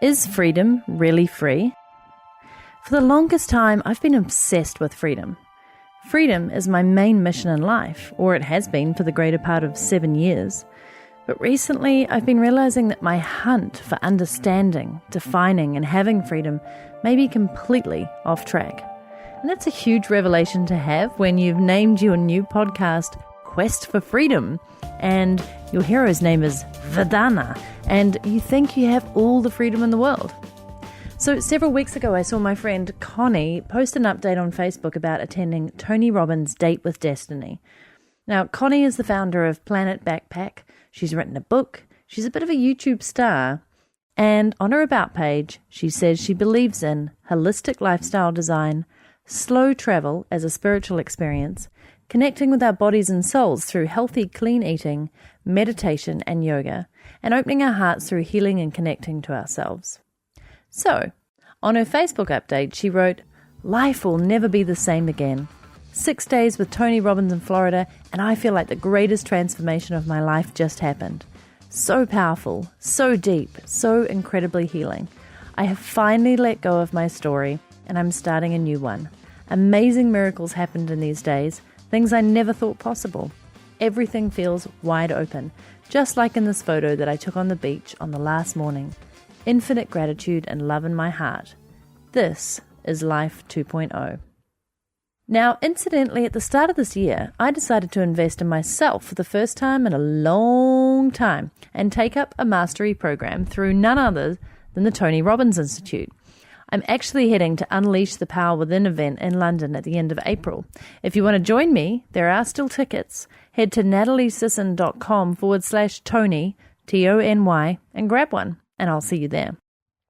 Is freedom really free? For the longest time, I've been obsessed with freedom. Freedom is my main mission in life, or it has been for the greater part of 7 years. But recently, I've been realizing that my hunt for understanding, defining, and having freedom may be completely off track. And that's a huge revelation to have when you've named your new podcast Quest for Freedom, and your hero's name is Vedana, and you think you have all the freedom in the world. So several weeks ago, I saw my friend Conni post an update on Facebook about attending Tony Robbins' Date with Destiny. Now, Conni is the founder of Planetbackpack. She's written a book. She's a bit of a YouTube star. And on her About page, she says she believes in holistic lifestyle design, slow travel as a spiritual experience, connecting with our bodies and souls through healthy, clean eating, meditation and yoga, and opening our hearts through healing and connecting to ourselves. So, on her Facebook update, she wrote, "Life will never be the same again. 6 days with Tony Robbins in Florida, and I feel like the greatest transformation of my life just happened. So powerful, so deep, so incredibly healing. I have finally let go of my story, and I'm starting a new one. Amazing miracles happened in these days, things I never thought possible. Everything feels wide open, just like in this photo that I took on the beach on the last morning. Infinite gratitude and love in my heart. This is Life 2.0. Now, incidentally, at the start of this year, I decided to invest in myself for the first time in a long time and take up a mastery program through none other than the Tony Robbins Institute. I'm actually heading to Unleash the Power Within event in London at the end of April. If you want to join me, there are still tickets. Head to nataliesisson.com/Tony, Tony, and grab one, and I'll see you there.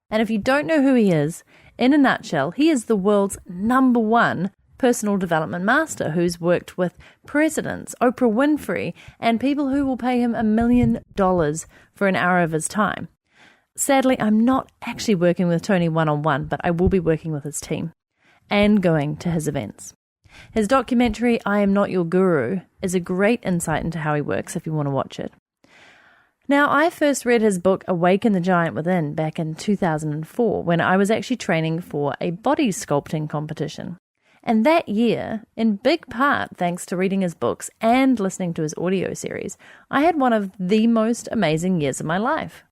And if you don't know who he is, in a nutshell, he is the world's #1 personal development master who's worked with presidents, Oprah Winfrey, and people who will pay him $1 million for an hour of his time. Sadly, I'm not actually working with Tony one-on-one, but I will be working with his team and going to his events. His documentary, I Am Not Your Guru, is a great insight into how he works if you want to watch it. Now, I first read his book, Awaken the Giant Within, back in 2004, when I was actually training for a body sculpting competition. And that year, in big part thanks to reading his books and listening to his audio series, I had one of the most amazing years of my life.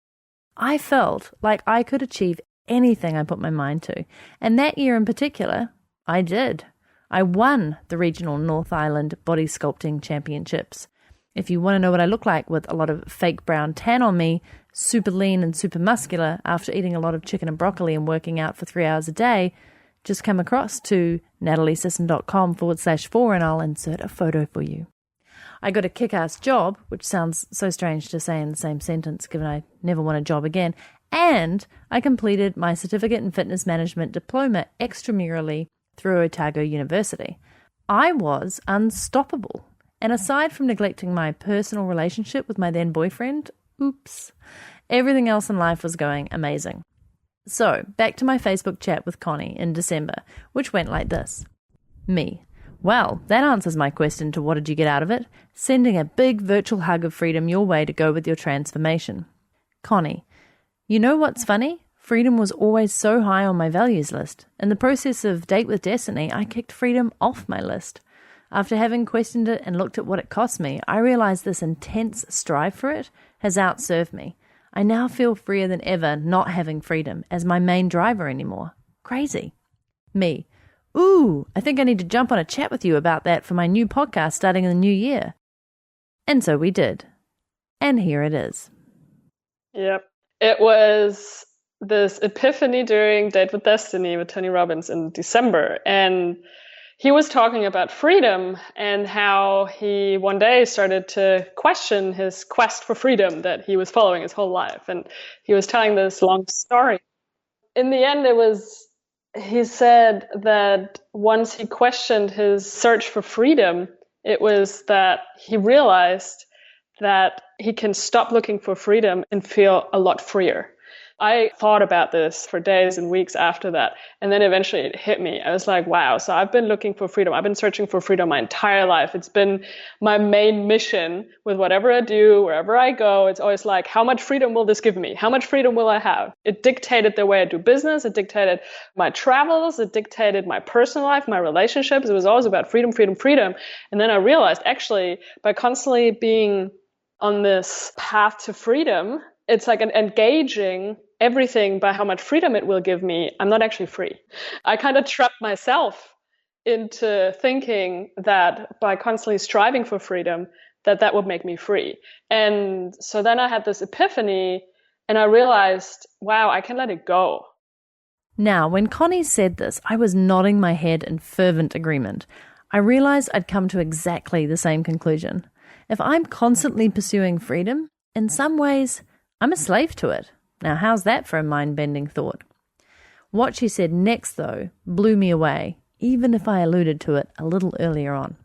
I felt like I could achieve anything I put my mind to. And that year in particular, I did. I won the regional North Island Body Sculpting Championships. If you want to know what I look like with a lot of fake brown tan on me, super lean and super muscular after eating a lot of chicken and broccoli and working out for 3 hours a day, just come across to nataliesisson.com/4 and I'll insert a photo for you. I got a kick-ass job, which sounds so strange to say in the same sentence given I never want a job again, and I completed my Certificate in Fitness Management diploma extramurally through Otago University. I was unstoppable, and aside from neglecting my personal relationship with my then boyfriend, everything else in life was going amazing. So, back to my Facebook chat with Conni in December, which went like this. Me. Well, that answers my question to what did you get out of it? Sending a big virtual hug of freedom your way to go with your transformation. Conni, you know what's funny? Freedom was always so high on my values list. In the process of Date with Destiny, I kicked freedom off my list. After having questioned it and looked at what it cost me, I realized this intense strive for it has outserved me. I now feel freer than ever not having freedom as my main driver anymore. Crazy. Me. I think I need to jump on a chat with you about that for my new podcast starting in the new year. And so we did. And here it is. Yep. It was this epiphany during Date with Destiny with Tony Robbins in December. And he was talking about freedom and how he one day started to question his quest for freedom that he was following his whole life. And he was telling this long story. In the end, he said that once he questioned his search for freedom, it was that he realized that he can stop looking for freedom and feel a lot freer. I thought about this for days and weeks after that. And then eventually it hit me. I was like, wow, so I've been looking for freedom. I've been searching for freedom my entire life. It's been my main mission with whatever I do, wherever I go. It's always like, how much freedom will this give me? How much freedom will I have? It dictated the way I do business. It dictated my travels. It dictated my personal life, my relationships. It was always about freedom, freedom, freedom. And then I realized actually by constantly being on this path to freedom, it's like engaging everything by how much freedom it will give me. I'm not actually free. I kind of trapped myself into thinking that by constantly striving for freedom, that would make me free. And so then I had this epiphany and I realized, wow, I can let it go. Now, when Conni said this, I was nodding my head in fervent agreement. I realized I'd come to exactly the same conclusion. If I'm constantly pursuing freedom, in some ways, I'm a slave to it. Now, how's that for a mind-bending thought? What she said next, though, blew me away, even if I alluded to it a little earlier on.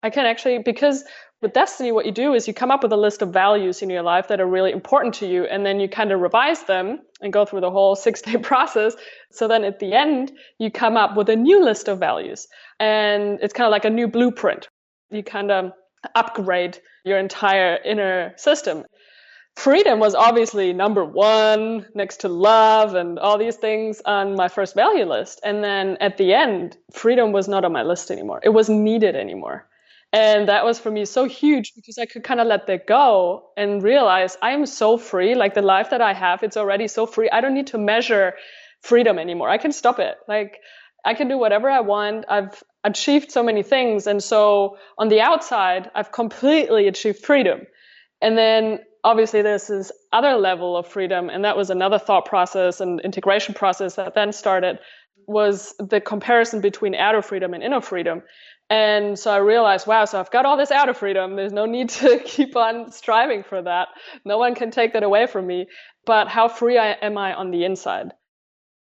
I can actually, because with Destiny, what you do is you come up with a list of values in your life that are really important to you, and then you kind of revise them and go through the whole 6-day process. So then at the end, you come up with a new list of values. And it's kind of like a new blueprint. You kind of upgrade your entire inner system. Freedom was obviously number one next to love and all these things on my first value list. And then at the end, freedom was not on my list anymore. It wasn't needed anymore. And that was for me so huge because I could kind of let that go and realize I am so free. Like the life that I have, it's already so free. I don't need to measure freedom anymore. I can stop it. Like I can do whatever I want. I've achieved so many things. And so on the outside, I've completely achieved freedom. And then obviously there's this other level of freedom, and that was another thought process and integration process that then started, was the comparison between outer freedom and inner freedom. And so I realized, wow, so I've got all this outer freedom. There's no need to keep on striving for that. No one can take that away from me. But how free am I on the inside?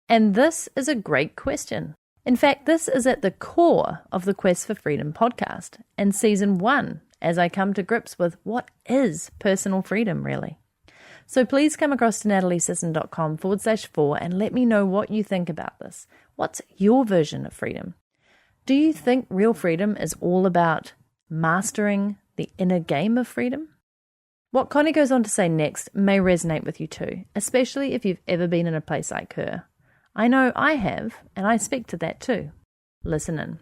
And this is a great question. In fact, this is at the core of the Quest for Freedom podcast and season 1, as I come to grips with what is personal freedom really. So please come across to nataliesisson.com/4 and let me know what you think about this. What's your version of freedom? Do you think real freedom is all about mastering the inner game of freedom? What Conni goes on to say next may resonate with you too, especially if you've ever been in a place like her. I know I have, and I speak to that too. Listen in.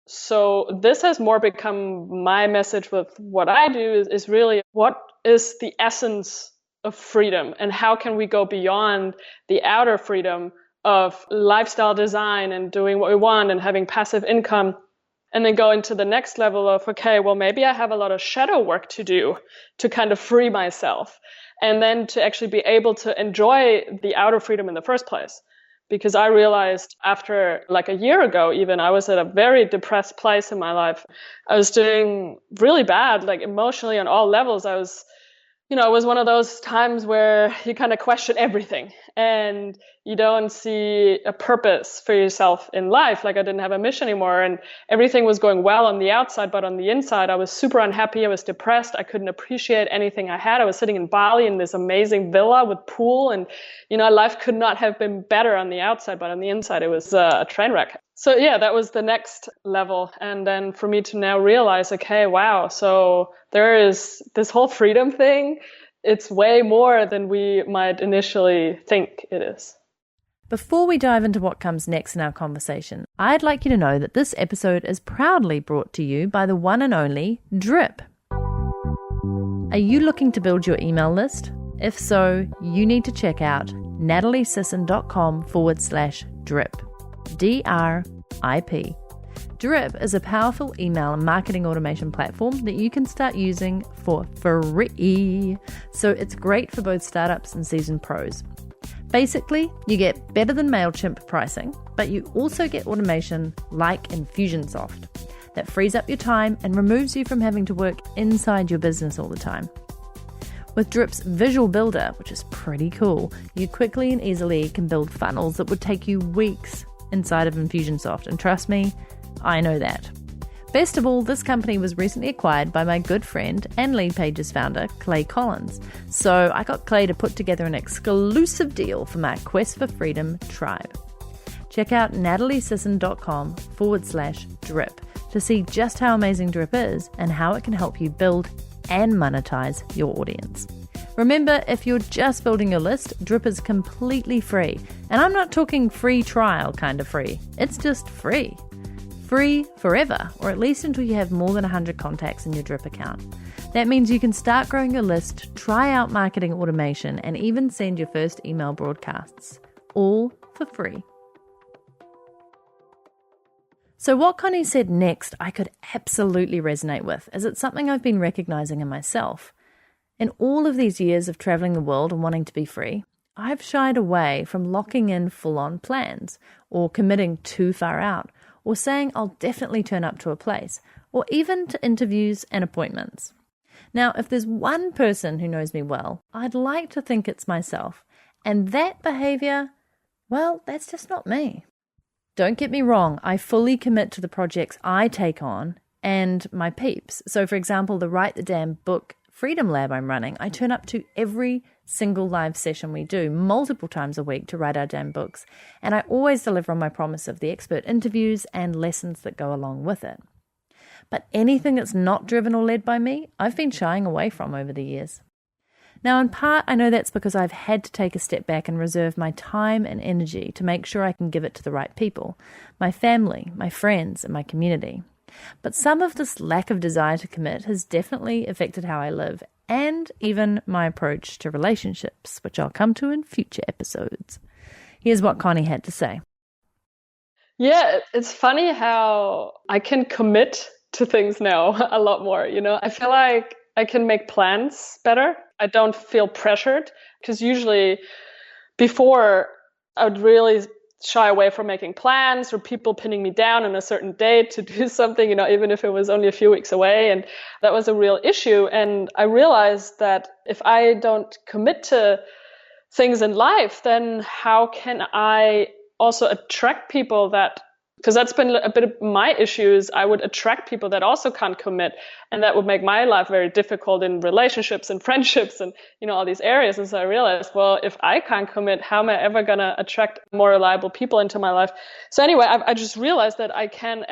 So this has more become my message with what I do is really what is the essence of freedom and how can we go beyond the outer freedom of lifestyle design and doing what we want and having passive income, and then go into the next level of, okay, well, maybe I have a lot of shadow work to do to kind of free myself, and then to actually be able to enjoy the outer freedom in the first place. Because I realized after like a year ago, even I was at a very depressed place in my life. I was doing really bad, like emotionally on all levels. It was one of those times where you kind of question everything and you don't see a purpose for yourself in life. Like I didn't have a mission anymore and everything was going well on the outside, but on the inside, I was super unhappy. I was depressed. I couldn't appreciate anything I had. I was sitting in Bali in this amazing villa with pool and, life could not have been better on the outside, but on the inside, it was a train wreck. So yeah, that was the next level. And then for me to now realize, okay, wow, so there is this whole freedom thing. It's way more than we might initially think it is. Before we dive into what comes next in our conversation, I'd like you to know that this episode is proudly brought to you by the one and only Drip. Are you looking to build your email list? If so, you need to check out nataliesisson.com/drip. DRIP. Drip is a powerful email and marketing automation platform that you can start using for free. So it's great for both startups and seasoned pros. Basically, you get better than MailChimp pricing, but you also get automation like Infusionsoft that frees up your time and removes you from having to work inside your business all the time. With Drip's Visual Builder, which is pretty cool, you quickly and easily can build funnels that would take you weeks inside of Infusionsoft. And trust me, I know that. Best of all, this company was recently acquired by my good friend and Leadpages founder, Clay Collins. So I got Clay to put together an exclusive deal for my Quest for Freedom tribe. Check out nataliesisson.com/drip to see just how amazing Drip is and how it can help you build and monetize your audience. Remember, if you're just building your list, Drip is completely free. And I'm not talking free trial kind of free. It's just free. Free forever, or at least until you have more than 100 contacts in your Drip account. That means you can start growing your list, try out marketing automation, and even send your first email broadcasts. All for free. So what Conni said next, I could absolutely resonate with, as it's something I've been recognizing in myself. In all of these years of traveling the world and wanting to be free, I've shied away from locking in full-on plans, or committing too far out, or saying I'll definitely turn up to a place, or even to interviews and appointments. Now, if there's one person who knows me well, I'd like to think it's myself. And that behavior, well, that's just not me. Don't get me wrong, I fully commit to the projects I take on and my peeps. So, for example, the Write the Damn Book Freedom Lab I'm running, I turn up to every single live session we do multiple times a week to write our damn books, and I always deliver on my promise of the expert interviews and lessons that go along with it. But anything that's not driven or led by me, I've been shying away from over the years. Now, in part, I know that's because I've had to take a step back and reserve my time and energy to make sure I can give it to the right people, my family, my friends, and my community. But some of this lack of desire to commit has definitely affected how I live, and even my approach to relationships, which I'll come to in future episodes. Here's what Conni had to say. Yeah, it's funny how I can commit to things now a lot more. I feel like I can make plans better. I don't feel pressured, because usually before I would really shy away from making plans, or people pinning me down on a certain date to do something, even if it was only a few weeks away. And that was a real issue. And I realized that if I don't commit to things in life, then how can I also attract people that, because that's been a bit of my issues, I would attract people that also can't commit. And that would make my life very difficult in relationships and friendships and, all these areas. And so I realized, well, if I can't commit, how am I ever going to attract more reliable people into my life? So anyway, I just realized that I can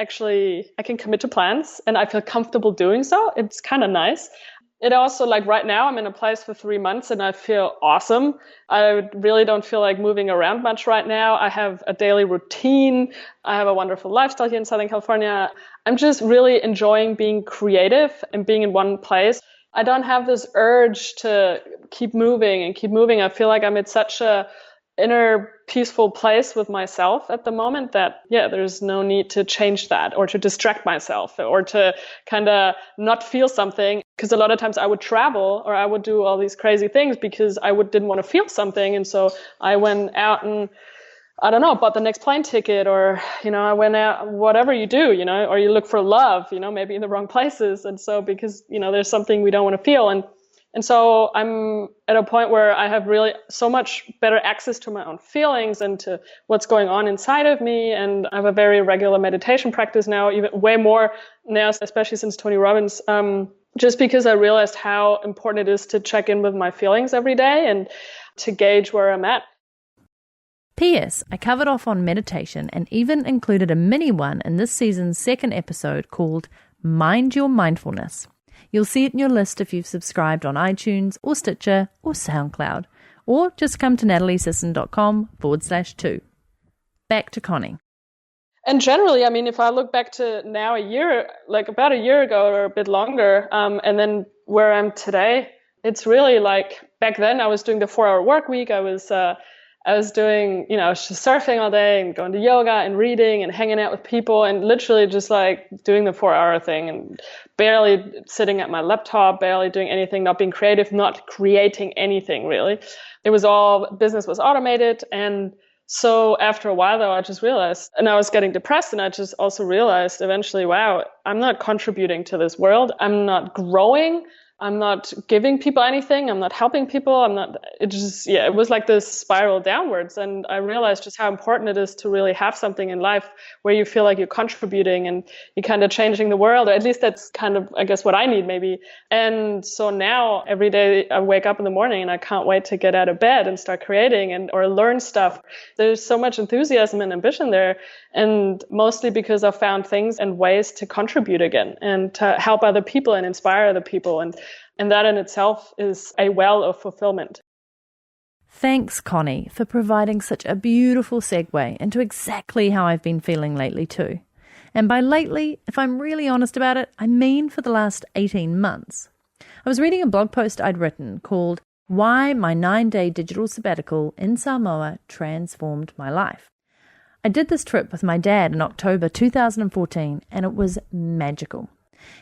commit to plans, and I feel comfortable doing so. It's kind of nice. It also, like right now, I'm in a place for 3 months and I feel awesome. I really don't feel like moving around much right now. I have a daily routine. I have a wonderful lifestyle here in Southern California. I'm just really enjoying being creative and being in one place. I don't have this urge to keep moving. I feel like I'm at such a inner peaceful place with myself at the moment that, there's no need to change that or to distract myself or to kind of not feel something. Because a lot of times I would travel or I would do all these crazy things because I didn't want to feel something. And so I went out and, I don't know, bought the next plane ticket, or, I went out, whatever you do, or you look for love, maybe in the wrong places. And so because, there's something we don't want to feel. And so I'm at a point where I have really so much better access to my own feelings and to what's going on inside of me. And I have a very regular meditation practice now, even way more now, especially since Tony Robbins, just because I realized how important it is to check in with my feelings every day and to gauge where I'm at. P.S. I covered off on meditation and even included a mini one in this season's second episode called Mind Your Mindfulness. You'll see it in your list if you've subscribed on iTunes or Stitcher or SoundCloud, or just come to nataliesisson.com/2. Back to Conni. And generally, if I look back to now about a year ago or a bit longer, and then where I'm today, it's really like back then I was doing the 4-hour work week. I was doing, I was just surfing all day and going to yoga and reading and hanging out with people and literally just like doing the 4-hour thing and barely sitting at my laptop, barely doing anything, not being creative, not creating anything really. It was all, business was automated. And so after a while though, I just realized, and I was getting depressed, and I just also realized eventually, wow, I'm not contributing to this world. I'm not growing. I'm not giving people anything. I'm not helping people. It was like this spiral downwards. And I realized just how important it is to really have something in life where you feel like you're contributing and you're kind of changing the world, or at least that's kind of, I guess, what I need maybe. And so now every day I wake up in the morning and I can't wait to get out of bed and start creating or learn stuff. There's so much enthusiasm and ambition there. And mostly because I've found things and ways to contribute again and to help other people and inspire other people. And that in itself is a well of fulfillment. Thanks, Conni, for providing such a beautiful segue into exactly how I've been feeling lately too. And by lately, if I'm really honest about it, I mean for the last 18 months. I was reading a blog post I'd written called Why My 9-Day Digital Sabbatical in Samoa Transformed My Life. I did this trip with my dad in October 2014, and it was magical.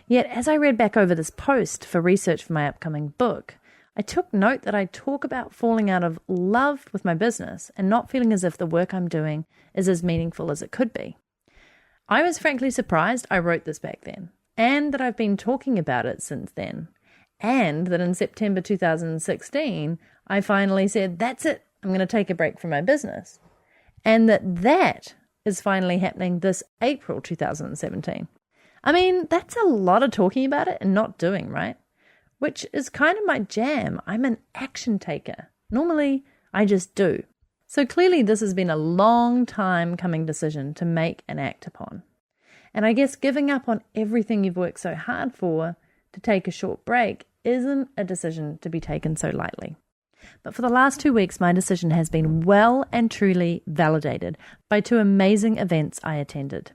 Yet, as I read back over this post for research for my upcoming book, I took note that I talk about falling out of love with my business and not feeling as if the work I'm doing is as meaningful as it could be. I was frankly surprised I wrote this back then, and that I've been talking about it since then, and that in September 2016, I finally said, that's it, I'm going to take a break from my business. And that is finally happening this April 2017. I mean, that's a lot of talking about it and not doing, right? Which is kind of my jam. I'm an action taker. Normally, I just do. So clearly this has been a long time coming decision to make and act upon. And I guess giving up on everything you've worked so hard for to take a short break isn't a decision to be taken so lightly. But for the last 2 weeks, my decision has been well and truly validated by 2 amazing events I attended.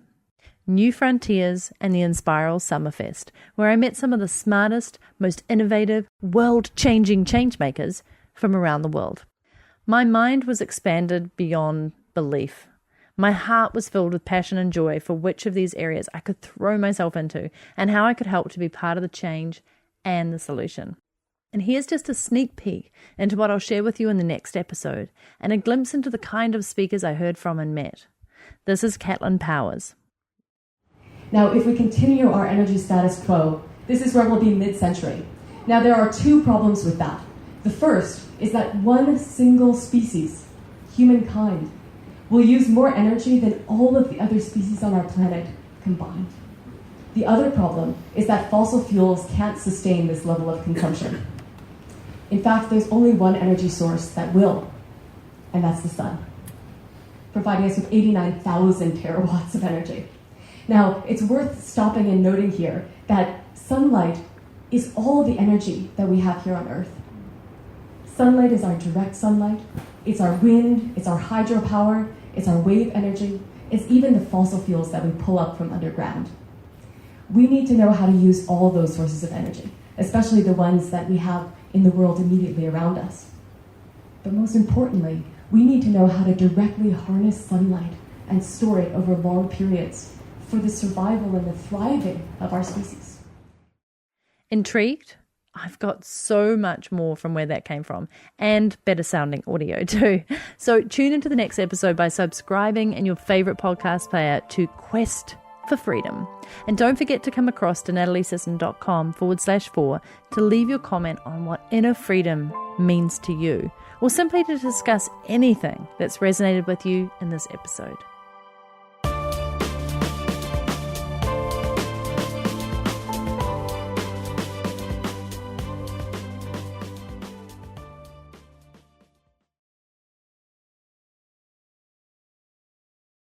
New Frontiers and the Inspiral Summerfest, where I met some of the smartest, most innovative, world-changing changemakers from around the world. My mind was expanded beyond belief. My heart was filled with passion and joy for which of these areas I could throw myself into and how I could help to be part of the change and the solution. And here's just a sneak peek into what I'll share with you in the next episode and a glimpse into the kind of speakers I heard from and met. This is Caitlin Powers. Now, if we continue our energy status quo, this is where we'll be mid-century. Now, there are 2 problems with that. The first is that one single species, humankind, will use more energy than all of the other species on our planet combined. The other problem is that fossil fuels can't sustain this level of consumption. In fact, there's only one energy source that will, and that's the sun, providing us with 89,000 terawatts of energy. Now, it's worth stopping and noting here that sunlight is all the energy that we have here on Earth. Sunlight is our direct sunlight, it's our wind, it's our hydropower, it's our wave energy, it's even the fossil fuels that we pull up from underground. We need to know how to use all those sources of energy, especially the ones that we have in the world immediately around us. But most importantly, we need to know how to directly harness sunlight and store it over long periods for the survival and the thriving of our species. Intrigued? I've got so much more from where that came from, and better sounding audio too. So tune into the next episode by subscribing in your favorite podcast player to Quest for Freedom. And don't forget to come across to nataliesisson.com/4 to leave your comment on what inner freedom means to you, or simply to discuss anything that's resonated with you in this episode.